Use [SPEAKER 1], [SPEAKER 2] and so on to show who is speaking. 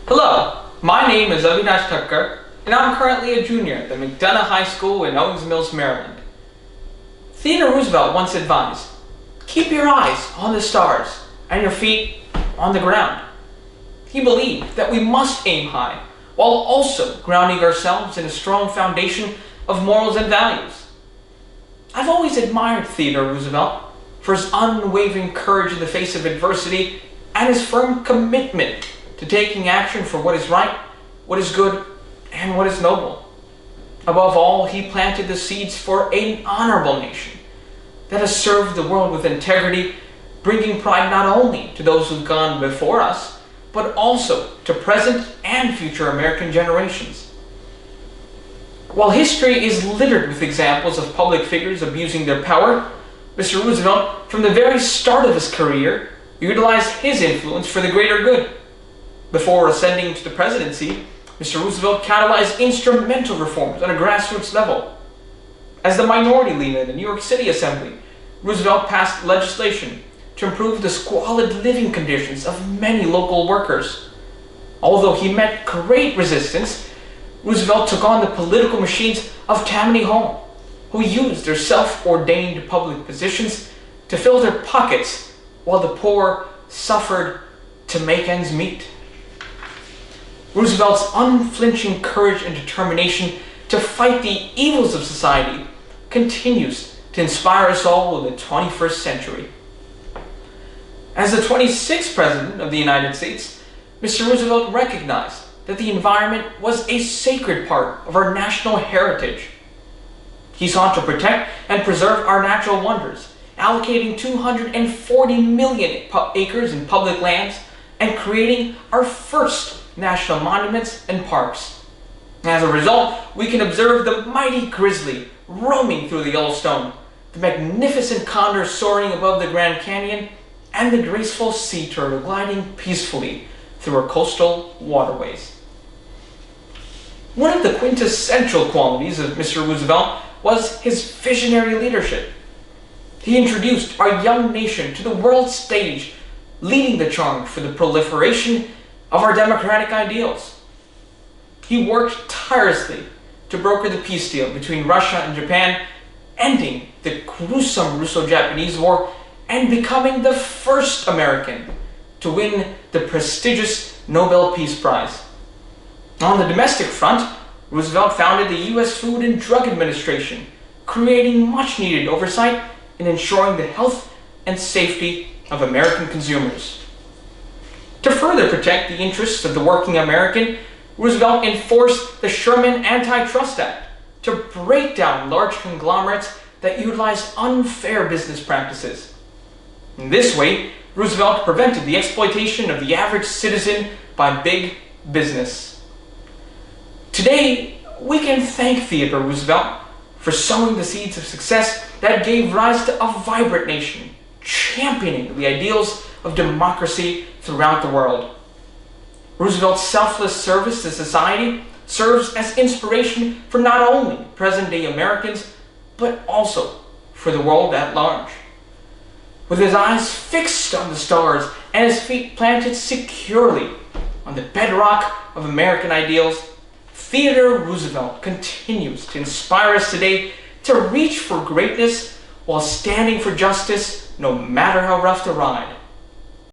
[SPEAKER 1] Hello, my name is Avinash Thakkar, and I'm currently a junior at the McDonogh School in Owings Mills, Maryland. Theodore Roosevelt once advised, keep your eyes on the stars and your feet on the ground. He believed that we must aim high, while also grounding ourselves in a strong foundation of morals and values. I've always admired Theodore Roosevelt for his unwavering courage in the face of adversity and his firm commitment to taking action for what is right, what is good, and what is noble. Above all, he planted the seeds for an honorable nation that has served the world with integrity, bringing pride not only to those who've gone before us, but also to present and future American generations. While history is littered with examples of public figures abusing their power, Mr. Roosevelt, from the very start of his career, utilized his influence for the greater good. Before ascending to the presidency, Mr. Roosevelt catalyzed instrumental reforms on a grassroots level. As the minority leader in the New York City Assembly, Roosevelt passed legislation to improve the squalid living conditions of many local workers. Although he met great resistance, Roosevelt took on the political machines of Tammany Hall, who used their self-ordained public positions to fill their pockets while the poor suffered to make ends meet. Roosevelt's unflinching courage and determination to fight the evils of society continues to inspire us all in the 21st century. As the 26th President of the United States, Mr. Roosevelt recognized that the environment was a sacred part of our national heritage. He sought to protect and preserve our natural wonders, allocating 240 million acres in public lands and creating our first national monuments and parks. As a result, we can observe the mighty grizzly roaming through the Yellowstone, the magnificent condor soaring above the Grand Canyon, and the graceful sea turtle gliding peacefully through our coastal waterways. One of the quintessential qualities of Mr. Roosevelt was his visionary leadership. He introduced our young nation to the world stage, leading the charge for the proliferation of our democratic ideals. He worked tirelessly to broker the peace deal between Russia and Japan, ending the gruesome Russo-Japanese War and becoming the first American to win the prestigious Nobel Peace Prize. On the domestic front, Roosevelt founded the U.S. Food and Drug Administration, creating much-needed oversight in ensuring the health and safety of American consumers. To further protect the interests of the working American, Roosevelt enforced the Sherman Antitrust Act to break down large conglomerates that utilized unfair business practices. In this way, Roosevelt prevented the exploitation of the average citizen by big business. Today, we can thank Theodore Roosevelt for sowing the seeds of success that gave rise to a vibrant nation, championing the ideals of democracy throughout the world. Roosevelt's selfless service to society serves as inspiration for not only present-day Americans, but also for the world at large. With his eyes fixed on the stars and his feet planted securely on the bedrock of American ideals, Theodore Roosevelt continues to inspire us today to reach for greatness while standing for justice, no matter how rough the ride.